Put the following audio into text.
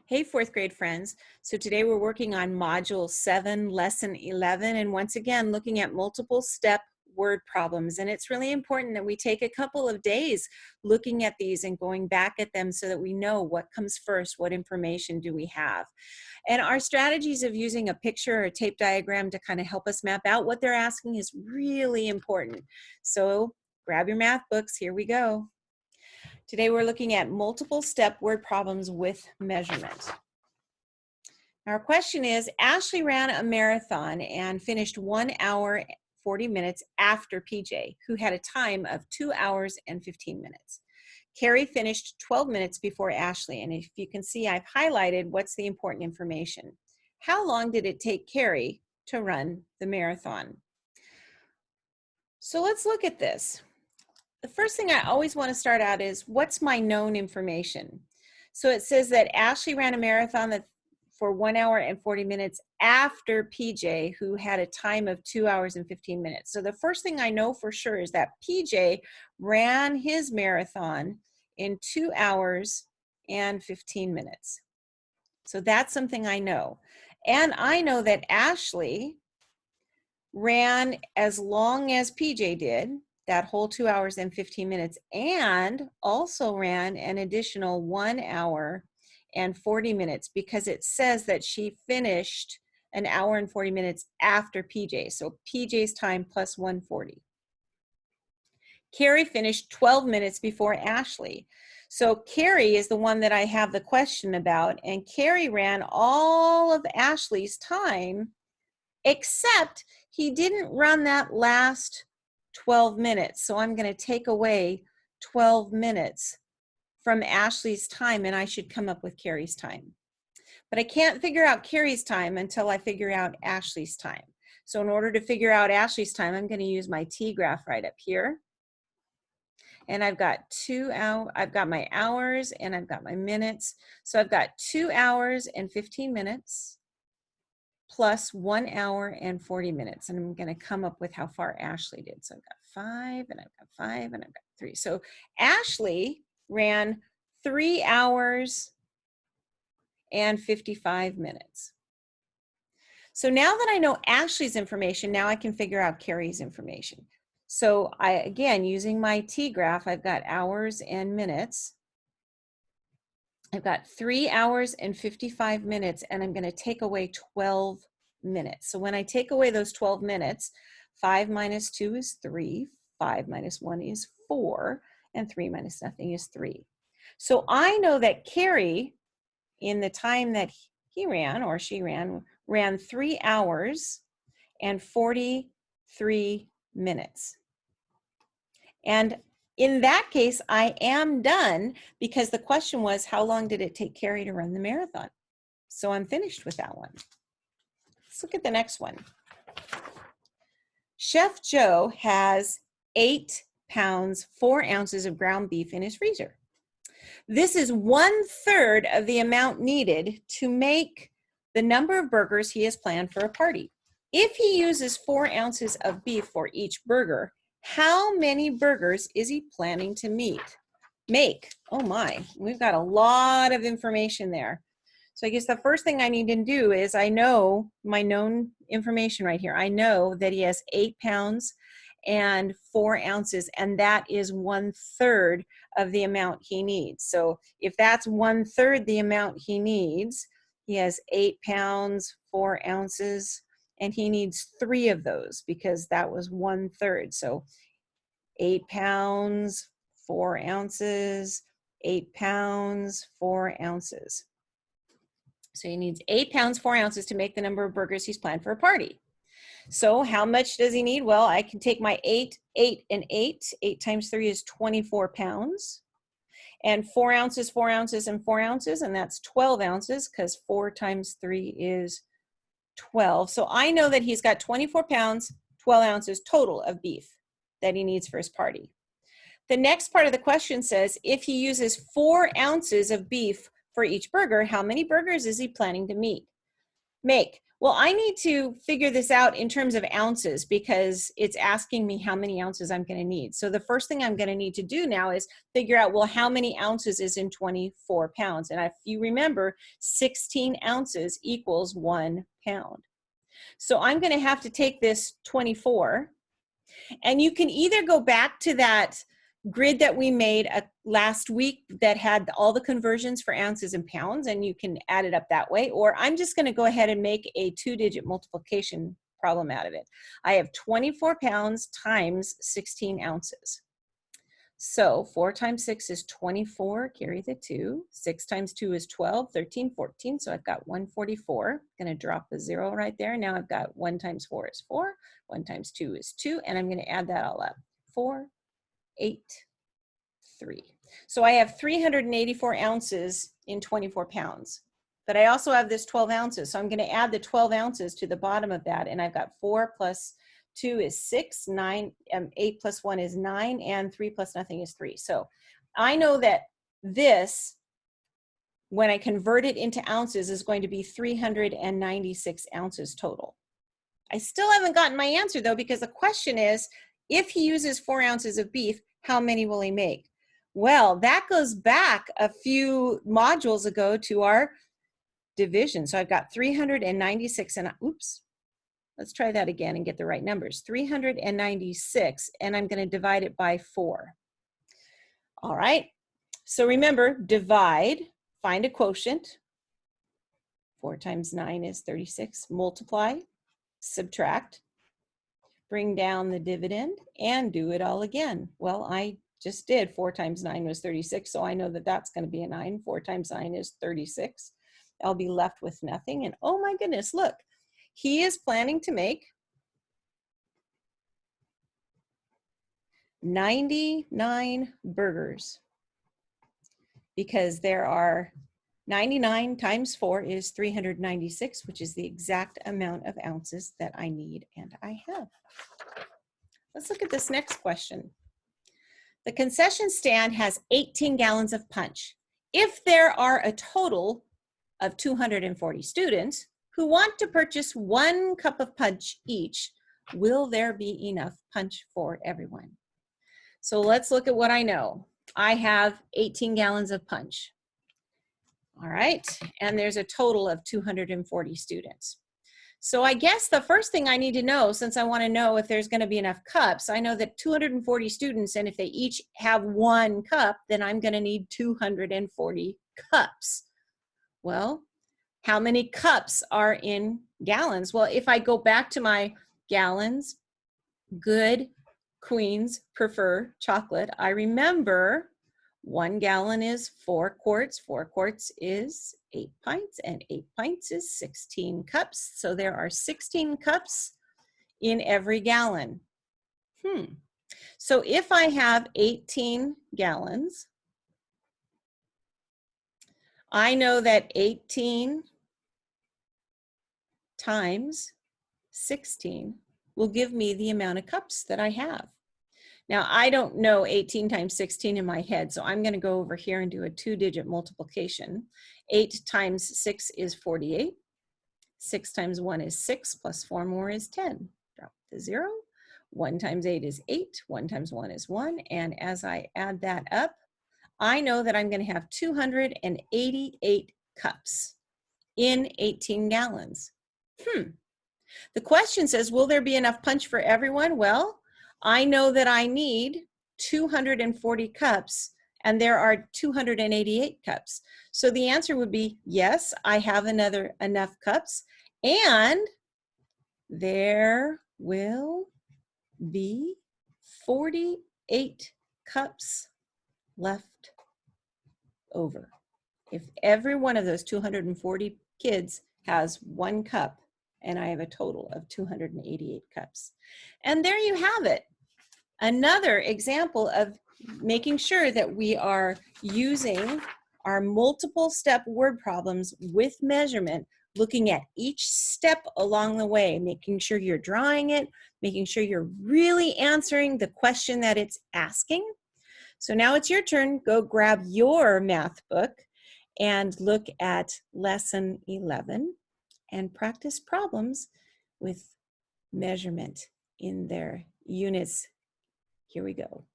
Hey, fourth grade friends. So today we're working on Module 7, Lesson 11, and once again looking at multiple step word problems. And it's really important that we take a couple of days looking at these and going back at them so that we know what comes first, what information do we have. And our strategies of using a picture or a tape diagram to kind of help us map out what they're asking is really important. So grab your math books, here we go. Today we're looking at multiple step word problems with measurement. Our question is, Ashley ran a marathon and finished 1 hour 40 minutes after PJ, who had a time of 2 hours and 15 minutes. Carrie finished 12 minutes before Ashley, and if you can see, I've highlighted what's the important information. How long did it take Carrie to run the marathon? So let's look at this. The first thing I always want to start out is, what's my known information? So it says that Ashley ran a marathon for 1 hour and 40 minutes after PJ, who had a time of 2 hours and 15 minutes. So the first thing I know for sure is that PJ ran his marathon in 2 hours and 15 minutes. So that's something I know. And I know that Ashley ran as long as PJ did, that whole 2 hours and 15 minutes, and also ran an additional 1 hour and 40 minutes because it says that she finished an hour and 40 minutes after PJ. So PJ's time plus 140. Carrie finished 12 minutes before Ashley. So Carrie is the one that I have the question about, and Carrie ran all of Ashley's time, except he didn't run that last 12 minutes. So I'm going to take away 12 minutes from Ashley's time, and I should come up with Carrie's time. But I can't figure out Carrie's time until I figure out Ashley's time. So in order to figure out Ashley's time, I'm going to use my T-graph right up here. And I've got I've got my hours and I've got my minutes. So I've got 2 hours and 15 minutes plus 1 hour and 40 minutes. And I'm going to come up with how far Ashley did. So I've got 5 and I've got 5 and I've got 3. So Ashley ran 3 hours and 55 minutes. So now that I know Ashley's information, now I can figure out Carrie's information. So again, using my T-graph, I've got hours and minutes. I've got 3 hours and 55 minutes, and I'm going to take away 12 minutes. So when I take away those 12 minutes, 5 minus 2 is 3, 5 minus 1 is 4, and 3 minus nothing is 3. So I know that Carrie, in the time that he ran or she ran 3 hours and 43 minutes. And in that case, I am done because the question was, how long did it take Carrie to run the marathon? So I'm finished with that one. Let's look at the next one. Chef Joe has 8 pounds, 4 ounces of ground beef in his freezer. This is 1/3 of the amount needed to make the number of burgers he has planned for a party. If he uses 4 ounces of beef for each burger, how many burgers is he planning to make? Oh my, we've got a lot of information there. So I guess the first thing I need to do is, I know my known information right here. I know that he has 8 pounds and 4 ounces, and that is 1/3 of the amount he needs. So if that's 1/3 the amount he needs, he has 8 pounds, 4 ounces, and he needs 3 of those because that was 1/3. So 8 pounds, 4 ounces, 8 pounds, 4 ounces. So he needs 8 pounds, 4 ounces to make the number of burgers he's planned for a party. So how much does he need? Well, I can take my 8, 8, and 8. 8 times 3 is 24 pounds. And 4 ounces, 4 ounces, and 4 ounces, and that's 12 ounces because 4 times 3 is 12. So I know that he's got 24 pounds, 12 ounces total of beef that he needs for his party. The next part of the question says, if he uses 4 ounces of beef for each burger, how many burgers is he planning to make? Well, I need to figure this out in terms of ounces because it's asking me how many ounces I'm going to need. So the first thing I'm going to need to do now is figure out, well, how many ounces is in 24 pounds? And if you remember, 16 ounces equals 1 pound. So I'm going to have to take this 24, and you can either go back to that grid that we made last week that had all the conversions for ounces and pounds, and you can add it up that way, or I'm just going to go ahead and make a 2-digit multiplication problem out of it. I have 24 pounds times 16 ounces. So 4 times 6 is 24, carry the 2. 6 times 2 is 12, 13, 14. So I've got 144. Going to drop a 0 right there. Now I've got 1 times 4 is 4. 1 times 2 is 2. And I'm going to add that all up. 4, 8, 3. So I have 384 ounces in 24 pounds. But I also have this 12 ounces. So I'm going to add the 12 ounces to the bottom of that. And I've got 4 plus 2 is 6, 9, 8 plus 1 is 9, and 3 plus nothing is 3. So I know that this, when I convert it into ounces, is going to be 396 ounces total. I still haven't gotten my answer though, because the question is, if he uses 4 ounces of beef, how many will he make? Well, that goes back a few modules ago to our division. So I've got 396 and oops. Let's try that again and get the right numbers. 396, and I'm going to divide it by 4. All right. So remember, divide, find a quotient. 4 times 9 is 36. Multiply, subtract, bring down the dividend, and do it all again. Well, I just did. 4 times 9 was 36, so I know that that's going to be a 9. 4 times 9 is 36. I'll be left with nothing. And oh my goodness, look. He is planning to make 99 burgers because there are 99 times 4 is 396, which is the exact amount of ounces that I need and I have. Let's look at this next question. The concession stand has 18 gallons of punch. If there are a total of 240 students who want to purchase 1 cup of punch each, will there be enough punch for everyone? So let's look at what I know. I have 18 gallons of punch. All right, and there's a total of 240 students. So I guess the first thing I need to know, since I want to know if there's going to be enough cups, I know that 240 students, and if they each have 1 cup, then I'm going to need 240 cups. Well, how many cups are in gallons? Well, if I go back to my gallons, good queens prefer chocolate. I remember 1 gallon is 4 quarts. 4 quarts is 8 pints, and 8 pints is 16 cups. So there are 16 cups in every gallon. So if I have 18 gallons, I know that 18 times 16 will give me the amount of cups that I have. Now, I don't know 18 times 16 in my head, so I'm going to go over here and do a 2-digit multiplication. 8 times 6 is 48. 6 times 1 is 6, plus 4 more is 10. Drop the 0. 1 times 8 is 8. 1 times 1 is 1. And as I add that up, I know that I'm going to have 288 cups in 18 gallons. The question says, will there be enough punch for everyone? Well, I know that I need 240 cups, and there are 288 cups. So the answer would be, yes, I have enough cups, and there will be 48 cups left over. If every one of those 240 kids has 1 cup, and I have a total of 288 cups. And there you have it. Another example of making sure that we are using our multiple step word problems with measurement, looking at each step along the way, making sure you're drawing it, making sure you're really answering the question that it's asking. So now it's your turn. Go grab your math book and look at lesson 11. and practice problems with measurement in their units. Here we go.